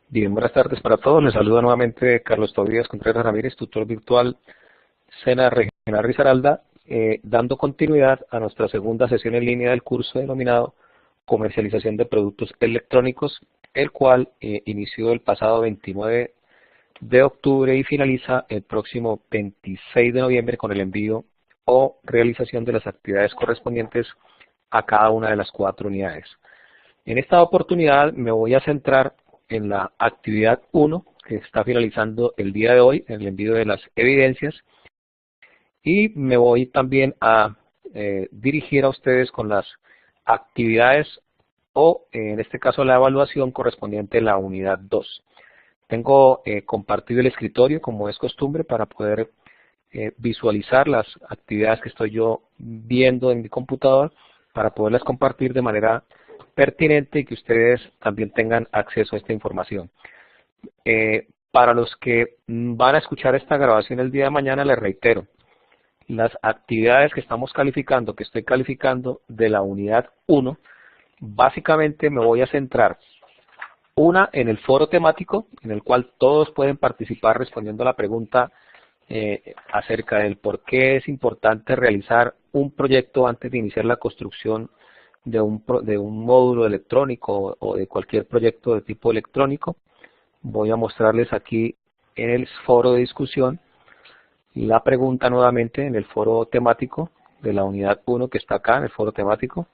Bien, buenas tardes para todos. Les saluda nuevamente Carlos Tobías Contreras Ramírez, tutor virtual SENA Regional Risaralda, dando continuidad a nuestra segunda sesión en línea del curso denominado Comercialización de Productos Electrónicos, el cual inició el pasado 29 de octubre y finaliza el próximo 26 de noviembre con el envío o realización de las actividades correspondientes a cada una de las 4 unidades. En esta oportunidad me voy a centrar en la actividad 1, que está finalizando el día de hoy, en el envío de las evidencias, y me voy también a dirigir a ustedes con las actividades o, en este caso, la evaluación correspondiente a la unidad 2. Tengo compartido el escritorio, como es costumbre, para poder visualizar las actividades que estoy yo viendo en mi computador, para poderlas compartir de manera pertinente y que ustedes también tengan acceso a esta información. Para los que van a escuchar esta grabación el día de mañana, les reitero, las actividades que estamos calificando, que estoy calificando de la unidad 1, básicamente me voy a centrar una en el foro temático, en el cual todos pueden participar respondiendo a la pregunta acerca del por qué es importante realizar un proyecto antes de iniciar la construcción de un módulo electrónico o de cualquier proyecto de tipo electrónico. Voy a mostrarles aquí en el foro de discusión la pregunta nuevamente en el foro temático de la unidad 1 que está acá en el foro temático.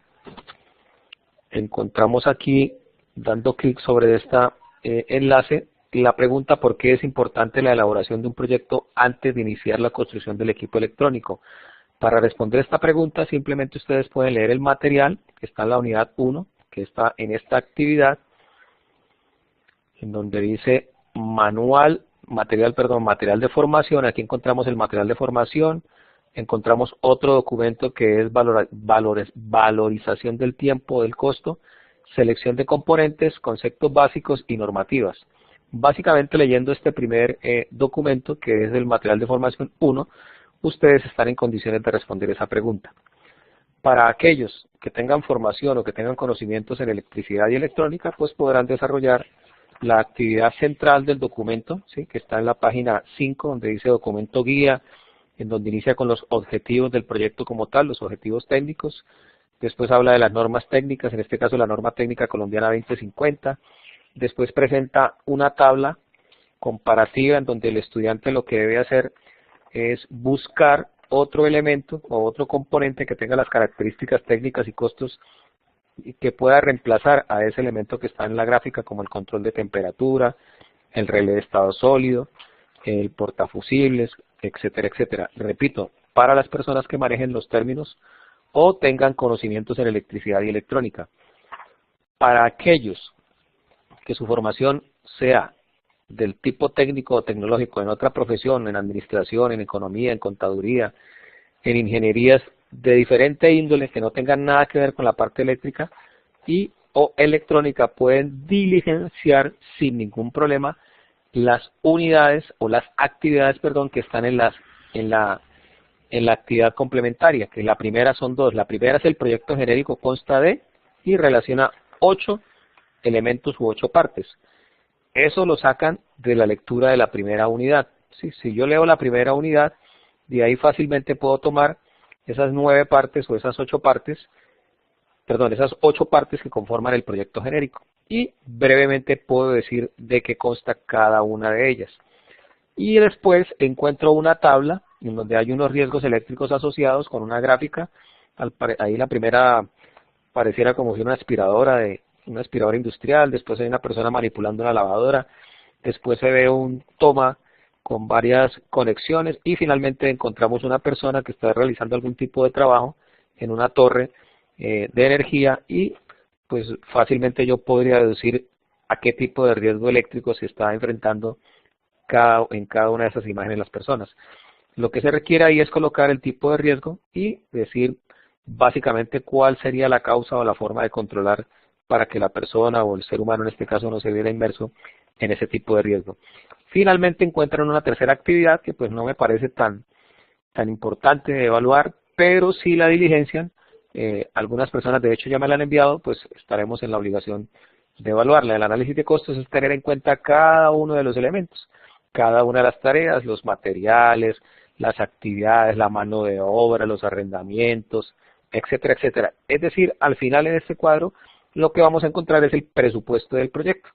Encontramos aquí, dando clic sobre este enlace, la pregunta por qué es importante la elaboración de un proyecto antes de iniciar la construcción del equipo electrónico. Para responder esta pregunta, simplemente ustedes pueden leer el material que está en la unidad 1, que está en esta actividad, en donde dice material de formación. Aquí encontramos el material de formación, encontramos otro documento que es valorización del tiempo, del costo, selección de componentes, conceptos básicos y normativas. Básicamente, leyendo este primer documento, que es el material de formación 1, ustedes están en condiciones de responder esa pregunta. Para aquellos que tengan formación o que tengan conocimientos en electricidad y electrónica, pues podrán desarrollar la actividad central del documento, ¿sí?, que está en la página 5, donde dice documento guía, en donde inicia con los objetivos del proyecto como tal, los objetivos técnicos. Después habla de las normas técnicas, en este caso la norma técnica colombiana 2050. Después presenta una tabla comparativa en donde el estudiante lo que debe hacer es buscar otro elemento o otro componente que tenga las características técnicas y costos y que pueda reemplazar a ese elemento que está en la gráfica, como el control de temperatura, el relé de estado sólido, el portafusibles, etcétera, etcétera. Repito, para las personas que manejen los términos o tengan conocimientos en electricidad y electrónica. Para aquellos que su formación sea del tipo técnico o tecnológico en otra profesión, en administración, en economía, en contaduría, en ingenierías de diferente índole que no tengan nada que ver con la parte eléctrica y o electrónica, pueden diligenciar sin ningún problema las unidades o las actividades, que están en la actividad complementaria, que la primera son 2. La primera es el proyecto genérico, consta de y relaciona 8 elementos u 8 partes. Eso lo sacan de la lectura de la primera unidad. ¿Sí? Si yo leo la primera unidad, de ahí fácilmente puedo tomar esas 9 partes o esas 8 partes, esas 8 partes que conforman el proyecto genérico. Y brevemente puedo decir de qué consta cada una de ellas. Y después encuentro una tabla en donde hay unos riesgos eléctricos asociados con una gráfica. Ahí la primera pareciera como si una aspiradora industrial, después hay una persona manipulando una lavadora, después se ve un toma con varias conexiones y finalmente encontramos una persona que está realizando algún tipo de trabajo en una torre de energía y pues fácilmente yo podría deducir a qué tipo de riesgo eléctrico se está enfrentando en cada una de esas imágenes las personas. Lo que se requiere ahí es colocar el tipo de riesgo y decir básicamente cuál sería la causa o la forma de controlar para que la persona o el ser humano en este caso no se viera inmerso en ese tipo de riesgo. Finalmente encuentran una tercera actividad que pues no me parece tan importante de evaluar, pero si la diligencian, algunas personas de hecho ya me la han enviado, pues estaremos en la obligación de evaluarla. El análisis de costos es tener en cuenta cada uno de los elementos, cada una de las tareas, los materiales, las actividades, la mano de obra, los arrendamientos, etcétera, etcétera. Es decir, al final en este cuadro lo que vamos a encontrar es el presupuesto del proyecto.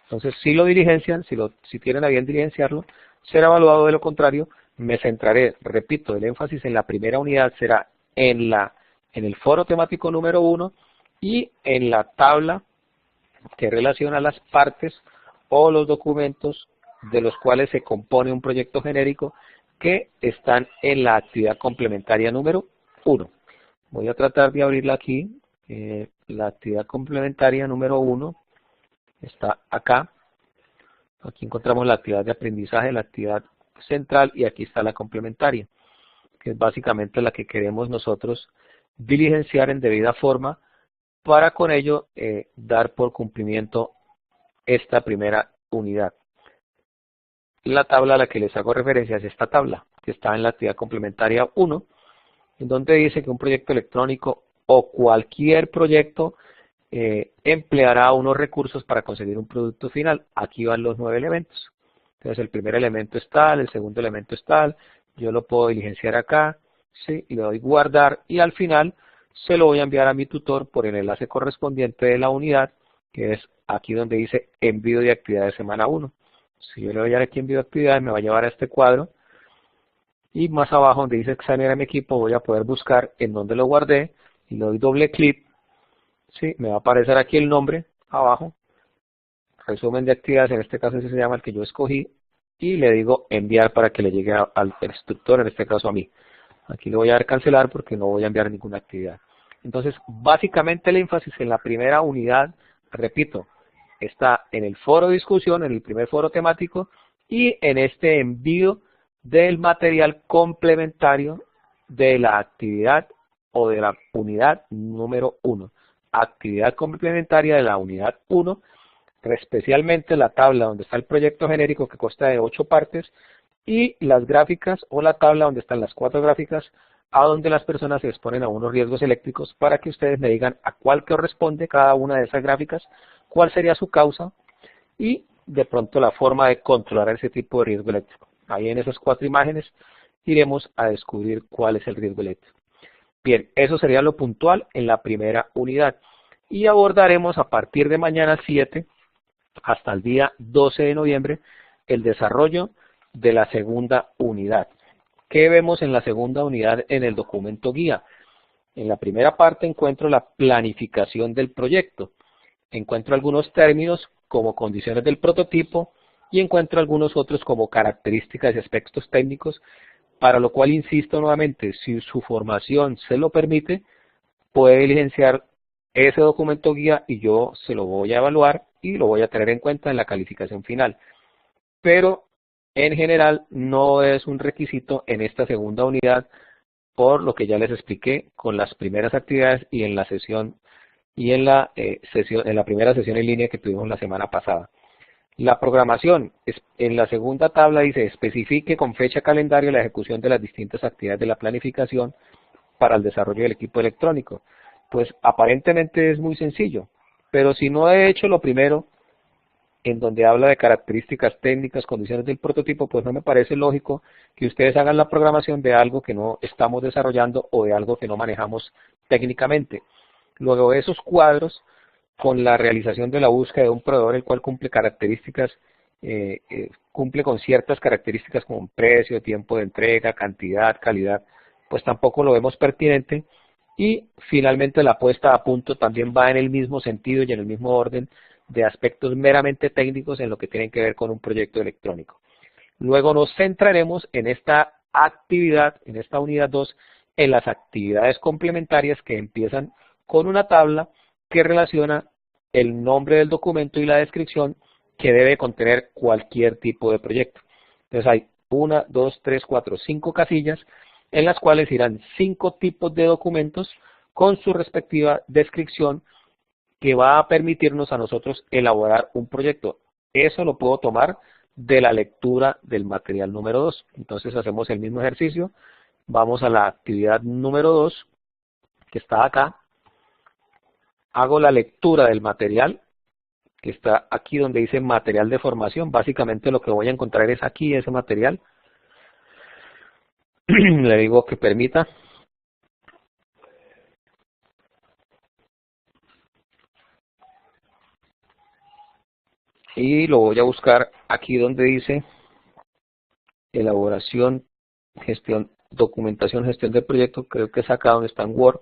Entonces, si lo diligencian, si tienen a bien diligenciarlo, será evaluado. De lo contrario, me centraré, repito, el énfasis en la primera unidad será en el foro temático número 1 y en la tabla que relaciona las partes o los documentos de los cuales se compone un proyecto genérico que están en la actividad complementaria número 1. Voy a tratar de abrirla aquí. La actividad complementaria número 1 está acá. Aquí encontramos la actividad de aprendizaje, la actividad central, y aquí está la complementaria, que es básicamente la que queremos nosotros diligenciar en debida forma para con ello dar por cumplimiento esta primera unidad. La tabla a la que les hago referencia es esta tabla, que está en la actividad complementaria 1, en donde dice que un proyecto electrónico o cualquier proyecto empleará unos recursos para conseguir un producto final. Aquí van los 9 elementos. Entonces el primer elemento es tal, el segundo elemento es tal, yo lo puedo diligenciar acá, ¿sí? Y le doy guardar, y al final se lo voy a enviar a mi tutor por el enlace correspondiente de la unidad, que es aquí donde dice envío de actividades semana 1. Si yo le doy aquí envío de actividades, me va a llevar a este cuadro, y más abajo donde dice examinar a mi equipo voy a poder buscar en donde lo guardé, y le doy doble clic. Sí, me va a aparecer aquí el nombre abajo, resumen de actividades, en este caso ese se llama el que yo escogí, y le digo enviar para que le llegue al instructor, en este caso a mí. Aquí le voy a dar cancelar porque no voy a enviar ninguna actividad. Entonces, básicamente el énfasis en la primera unidad, repito, está en el foro de discusión, en el primer foro temático, y en este envío del material complementario de la actividad o de la unidad número 1. Actividad complementaria de la unidad 1, especialmente la tabla donde está el proyecto genérico que consta de 8 partes, y las gráficas o la tabla donde están las 4 gráficas a donde las personas se exponen a unos riesgos eléctricos, para que ustedes me digan a cuál corresponde cada una de esas gráficas, cuál sería su causa y de pronto la forma de controlar ese tipo de riesgo eléctrico. Ahí en esas 4 imágenes iremos a descubrir cuál es el riesgo eléctrico. Bien, eso sería lo puntual en la primera unidad, y abordaremos a partir de mañana 7 hasta el día 12 de noviembre el desarrollo de la segunda unidad. ¿Qué vemos en la segunda unidad en el documento guía? En la primera parte encuentro la planificación del proyecto, encuentro algunos términos como condiciones del prototipo y encuentro algunos otros como características y aspectos técnicos, para lo cual insisto nuevamente, si su formación se lo permite, puede diligenciar ese documento guía y yo se lo voy a evaluar y lo voy a tener en cuenta en la calificación final. Pero en general no es un requisito en esta segunda unidad, por lo que ya les expliqué con las primeras actividades y en la sesión en la primera sesión en línea que tuvimos la semana pasada. La programación, en la segunda tabla dice especifique con fecha calendario la ejecución de las distintas actividades de la planificación para el desarrollo del equipo electrónico. Pues aparentemente es muy sencillo, pero si no he hecho lo primero, en donde habla de características técnicas, condiciones del prototipo, pues no me parece lógico que ustedes hagan la programación de algo que no estamos desarrollando o de algo que no manejamos técnicamente. Luego esos cuadros, con la realización de la búsqueda de un proveedor el cual cumple características, cumple con ciertas características como precio, tiempo de entrega, cantidad, calidad, pues tampoco lo vemos pertinente. Y finalmente la puesta a punto también va en el mismo sentido y en el mismo orden de aspectos meramente técnicos en lo que tienen que ver con un proyecto electrónico. Luego nos centraremos en esta actividad, en esta unidad 2, en las actividades complementarias que empiezan con una tabla que relaciona el nombre del documento y la descripción que debe contener cualquier tipo de proyecto. Entonces hay 1, 2, 3, 4, 5 casillas en las cuales irán 5 tipos de documentos con su respectiva descripción que va a permitirnos a nosotros elaborar un proyecto. Eso lo puedo tomar de la lectura del material número 2. Entonces hacemos el mismo ejercicio. Vamos a la actividad número 2, que está acá. Hago la lectura del material que está aquí donde dice material de formación. Básicamente lo que voy a encontrar es aquí ese material. Le digo que permita. Y lo voy a buscar aquí donde dice elaboración, gestión, documentación, gestión del proyecto. Creo que es acá donde está en Word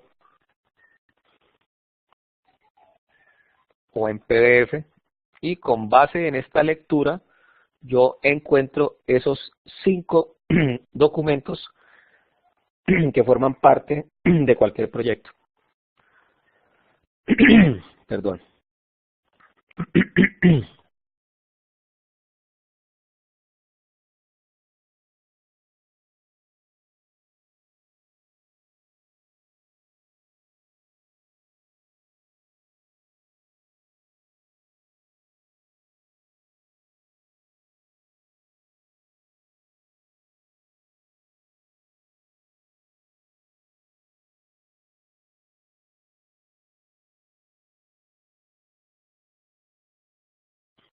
o en PDF. Y con base en esta lectura, yo encuentro esos 5 documentos que forman parte de cualquier proyecto. Perdón.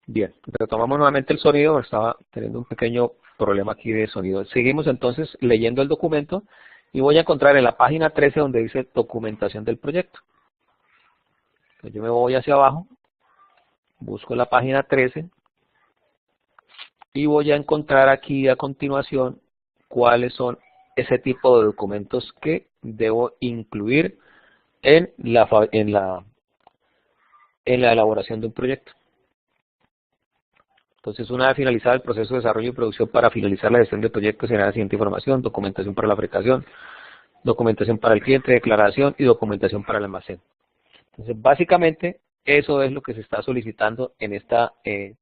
Bien, retomamos nuevamente el sonido, estaba teniendo un pequeño problema aquí de sonido. Seguimos entonces leyendo el documento y voy a encontrar en la página 13 donde dice documentación del proyecto. Entonces yo me voy hacia abajo, busco la página 13 y voy a encontrar aquí a continuación cuáles son ese tipo de documentos que debo incluir en la elaboración de un proyecto. Entonces, una vez finalizado el proceso de desarrollo y producción para finalizar la gestión de proyectos, será la siguiente información: documentación para la fabricación, documentación para el cliente, declaración y documentación para el almacén. Entonces, básicamente, eso es lo que se está solicitando en esta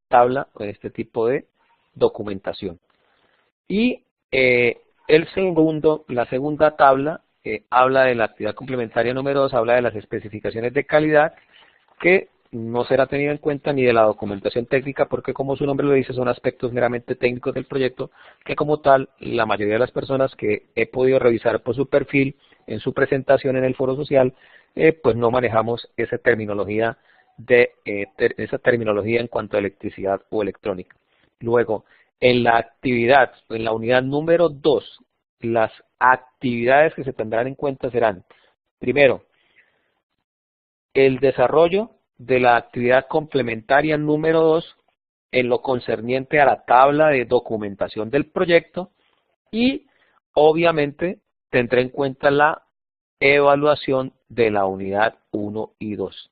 tabla o en este tipo de documentación. Y la segunda tabla habla de la actividad complementaria número 2, habla de las especificaciones de calidad, que no será tenida en cuenta ni de la documentación técnica, porque como su nombre lo dice, son aspectos meramente técnicos del proyecto, que como tal, la mayoría de las personas que he podido revisar por su perfil, en su presentación en el foro social, pues no manejamos esa terminología en cuanto a electricidad o electrónica. Luego, en la actividad, en la unidad número 2, las actividades que se tendrán en cuenta serán, primero, el desarrollo de la actividad complementaria número 2 en lo concerniente a la tabla de documentación del proyecto, y obviamente tendré en cuenta la evaluación de la unidad 1 y 2.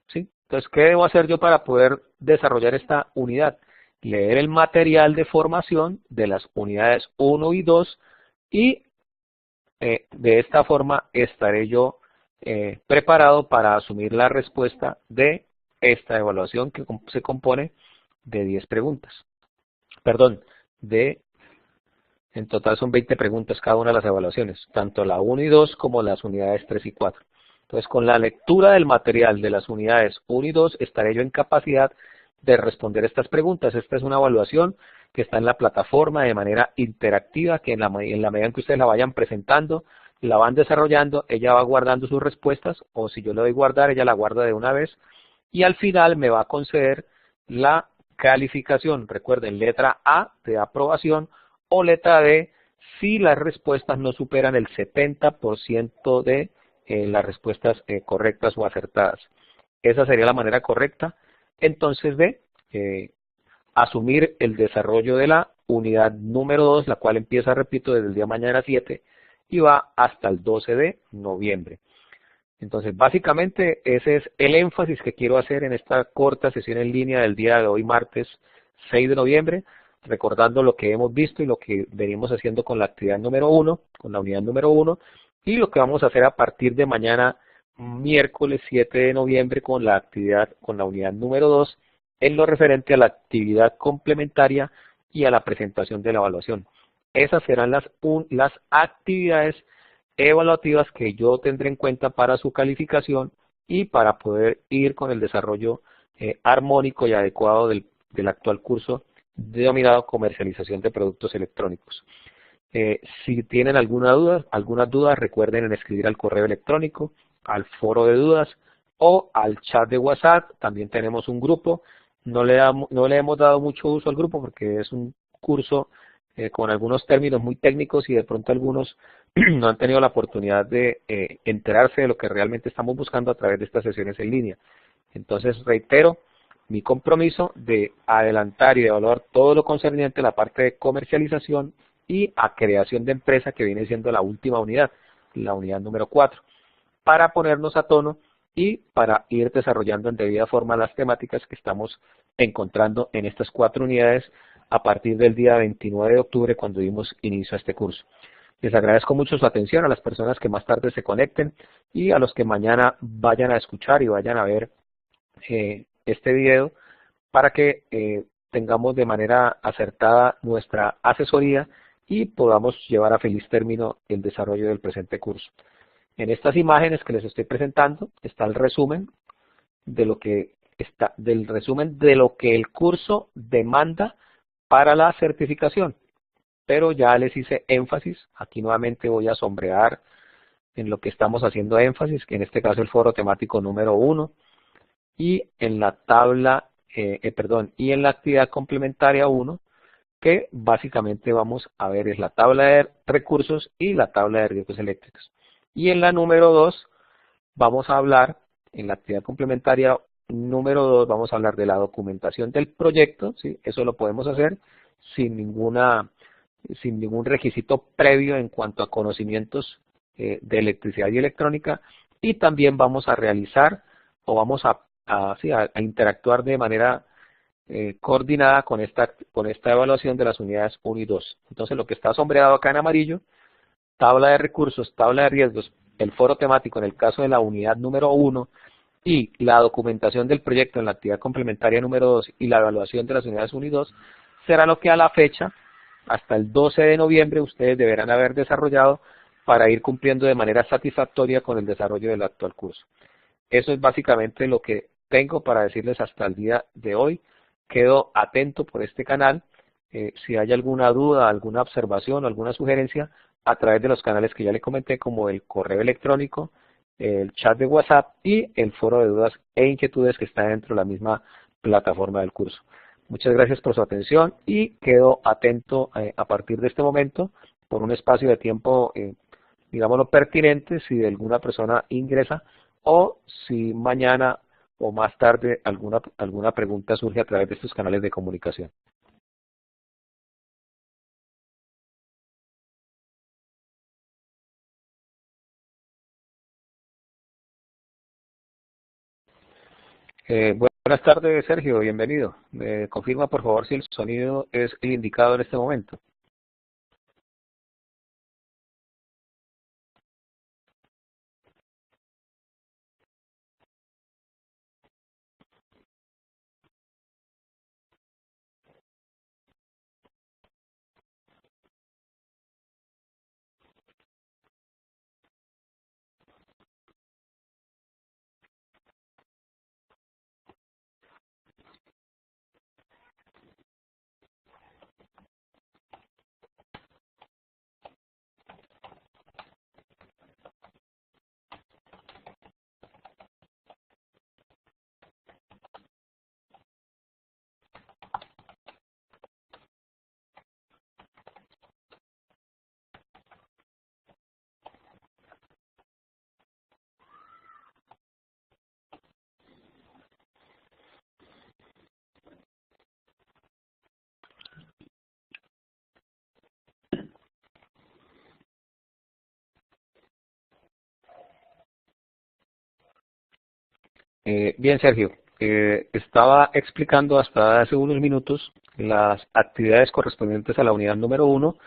¿Sí? Entonces, ¿qué debo hacer yo para poder desarrollar esta unidad? Leer el material de formación de las unidades 1 y 2 y de esta forma estaré yo preparado para asumir la respuesta de esta evaluación, que se compone de 10 preguntas. Perdón, en total son 20 preguntas cada una de las evaluaciones, tanto la 1 y 2 como las unidades 3 y 4. Entonces, con la lectura del material de las unidades 1 y 2, estaré yo en capacidad de responder estas preguntas. Esta es una evaluación que está en la plataforma de manera interactiva, que en la medida en que ustedes la vayan presentando, la van desarrollando, ella va guardando sus respuestas, o si yo le doy guardar, ella la guarda de una vez, y al final me va a conceder la calificación. Recuerden, letra A de aprobación o letra D si las respuestas no superan el 70% de las respuestas correctas o acertadas. Esa sería la manera correcta entonces de asumir el desarrollo de la unidad número 2, la cual empieza, repito, desde el día de mañana 7 y va hasta el 12 de noviembre. Entonces, básicamente, ese es el énfasis que quiero hacer en esta corta sesión en línea del día de hoy, martes 6 de noviembre, recordando lo que hemos visto y lo que venimos haciendo con la actividad número 1, con la unidad número 1, y lo que vamos a hacer a partir de mañana, miércoles 7 de noviembre, con la unidad número 2, en lo referente a la actividad complementaria y a la presentación de la evaluación. Esas serán las actividades evaluativas que yo tendré en cuenta para su calificación y para poder ir con el desarrollo armónico y adecuado del actual curso denominado comercialización de productos electrónicos. Si tienen algunas dudas, recuerden en escribir al correo electrónico, al foro de dudas, o al chat de WhatsApp. También tenemos un grupo. No le hemos dado mucho uso al grupo porque es un curso con algunos términos muy técnicos y de pronto algunos no han tenido la oportunidad de enterarse de lo que realmente estamos buscando a través de estas sesiones en línea. Entonces, reitero mi compromiso de adelantar y de evaluar todo lo concerniente a la parte de comercialización y a creación de empresa, que viene siendo la última unidad, la unidad número 4, para ponernos a tono y para ir desarrollando en debida forma las temáticas que estamos encontrando en estas 4 unidades a partir del día 29 de octubre, cuando dimos inicio a este curso. Les agradezco mucho su atención a las personas que más tarde se conecten y a los que mañana vayan a escuchar y vayan a ver este video para que tengamos de manera acertada nuestra asesoría y podamos llevar a feliz término el desarrollo del presente curso. En estas imágenes que les estoy presentando está el resumen de lo que el curso demanda para la certificación, pero ya les hice énfasis. Aquí nuevamente voy a sombrear en lo que estamos haciendo énfasis, que en este caso el foro temático número 1, y en la tabla, y en la actividad complementaria 1, que básicamente vamos a ver es la tabla de recursos y la tabla de riesgos eléctricos. Y en la número 2 vamos a hablar, en la actividad complementaria número 2, vamos a hablar de la documentación del proyecto, ¿sí? Eso lo podemos hacer sin ningún requisito previo en cuanto a conocimientos de electricidad y electrónica, y también vamos a realizar o vamos a interactuar de manera coordinada con esta evaluación de las unidades 1 y 2. Entonces, lo que está sombreado acá en amarillo, tabla de recursos, tabla de riesgos, el foro temático en el caso de la unidad número 1 y la documentación del proyecto en la actividad complementaria número 2 y la evaluación de las unidades 1 y 2, será lo que a la fecha, hasta el 12 de noviembre, ustedes deberán haber desarrollado para ir cumpliendo de manera satisfactoria con el desarrollo del actual curso. Eso es básicamente lo que tengo para decirles hasta el día de hoy. Quedo atento por este canal. Si hay alguna duda, alguna observación o alguna sugerencia, a través de los canales que ya le comenté, como el correo electrónico, el chat de WhatsApp y el foro de dudas e inquietudes que está dentro de la misma plataforma del curso. Muchas gracias por su atención y quedo atento a partir de este momento por un espacio de tiempo, digámoslo, pertinente, si de alguna persona ingresa o si mañana o más tarde alguna pregunta surge a través de estos canales de comunicación. Buenas tardes, Sergio, bienvenido. ¿Me confirma, por favor, si el sonido es el indicado en este momento? Bien, Sergio, estaba explicando hasta hace unos minutos las actividades correspondientes a la unidad número 1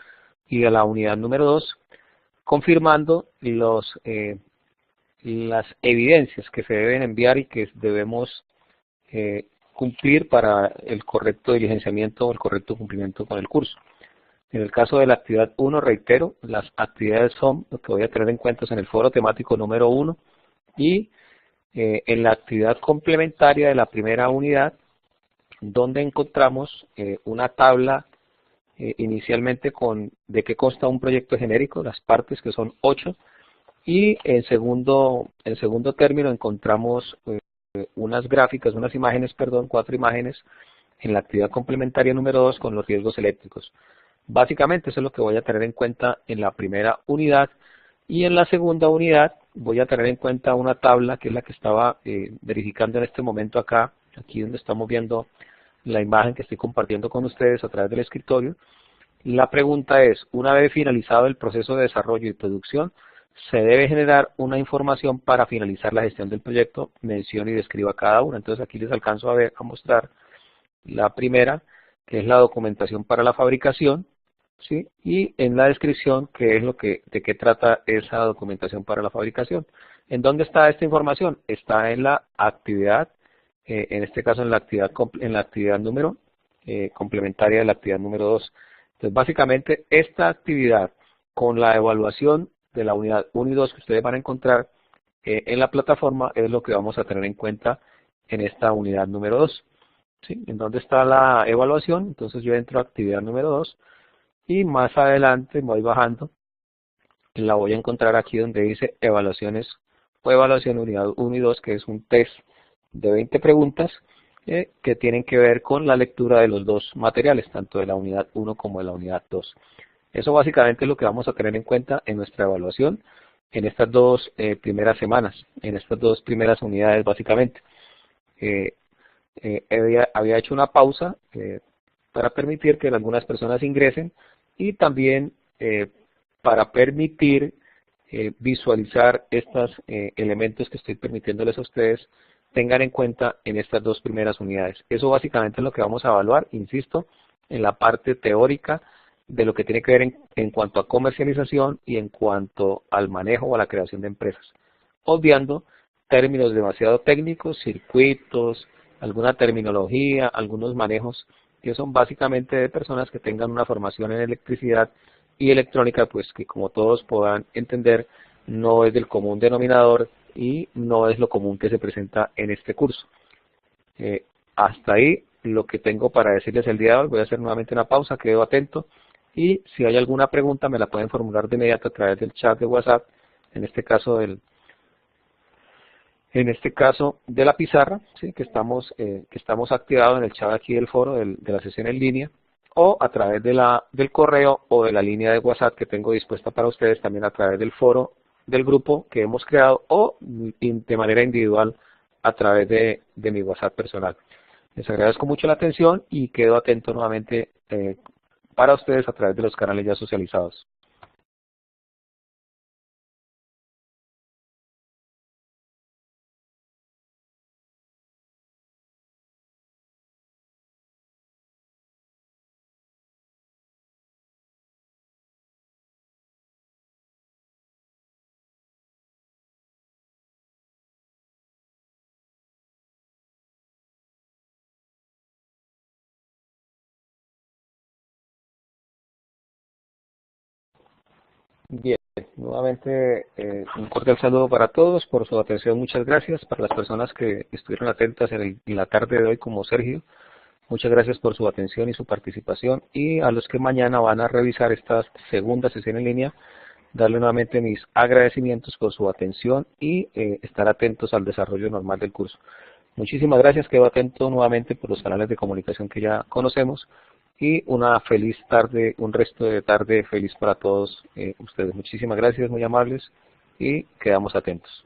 y a la unidad número 2, confirmando las evidencias que se deben enviar y que debemos cumplir para el correcto diligenciamiento o el correcto cumplimiento con el curso. En el caso de la actividad 1, reitero, las actividades son lo que voy a tener en cuenta en el foro temático número 1 y en la actividad complementaria de la primera unidad, donde encontramos una tabla inicialmente de qué consta un proyecto genérico, las partes que son 8, Y en segundo término encontramos unas gráficas, unas imágenes, perdón, 4 imágenes en la actividad complementaria número 2 con los riesgos eléctricos. Básicamente eso es lo que voy a tener en cuenta en la primera unidad, y en la segunda unidad voy a tener en cuenta una tabla que es la que estaba verificando en este momento acá, aquí donde estamos viendo la imagen que estoy compartiendo con ustedes a través del escritorio. La pregunta es, una vez finalizado el proceso de desarrollo y producción, se debe generar una información para finalizar la gestión del proyecto, mencione y describa cada una. Entonces aquí les alcanzo a mostrar la primera, que es la documentación para la fabricación, ¿sí? Y en la descripción, que es de qué trata esa documentación para la fabricación. ¿En dónde está esta información? Está en la actividad, en este caso en la actividad número complementaria de la actividad número 2. Entonces, básicamente, esta actividad con la evaluación de la unidad 1 y 2 que ustedes van a encontrar en la plataforma es lo que vamos a tener en cuenta en esta unidad número 2. ¿Sí? ¿En dónde está la evaluación? Entonces yo entro a actividad número 2 y más adelante voy bajando, la voy a encontrar aquí donde dice evaluaciones o evaluación unidad 1 y 2, que es un test de 20 preguntas que tienen que ver con la lectura de los dos materiales, tanto de la unidad 1 como de la unidad 2. Eso básicamente es lo que vamos a tener en cuenta en nuestra evaluación en estas dos primeras semanas, en estas dos primeras unidades básicamente. Había hecho una pausa para permitir que algunas personas ingresen y también para permitir visualizar estos elementos que estoy permitiéndoles a ustedes tengan en cuenta en estas dos primeras unidades. Eso básicamente es lo que vamos a evaluar, insisto, en la parte teórica de lo que tiene que ver en cuanto a comercialización y en cuanto al manejo o a la creación de empresas, obviando términos demasiado técnicos, circuitos, alguna terminología, algunos manejos que son básicamente de personas que tengan una formación en electricidad y electrónica, pues que como todos puedan entender, no es del común denominador y no es lo común que se presenta en este curso. Hasta ahí lo que tengo para decirles el día de hoy. Voy a hacer nuevamente una pausa, quedo atento, y si hay alguna pregunta me la pueden formular de inmediato a través del chat de WhatsApp, en este caso de la pizarra, ¿sí? que estamos activados en el chat aquí del foro de la sesión en línea, o a través del correo o de la línea de WhatsApp que tengo dispuesta para ustedes, también a través del foro del grupo que hemos creado, o de manera individual a través de mi WhatsApp personal. Les agradezco mucho la atención y quedo atento nuevamente para ustedes a través de los canales ya socializados. Bien, nuevamente un cordial saludo para todos, por su atención, muchas gracias. Para las personas que estuvieron atentas en la tarde de hoy, como Sergio, muchas gracias por su atención y su participación, y a los que mañana van a revisar esta segunda sesión en línea, darle nuevamente mis agradecimientos por su atención y estar atentos al desarrollo normal del curso. Muchísimas gracias, quedo atento nuevamente por los canales de comunicación que ya conocemos, y una feliz tarde, un resto de tarde feliz para todos ustedes. Muchísimas gracias, muy amables, y quedamos atentos.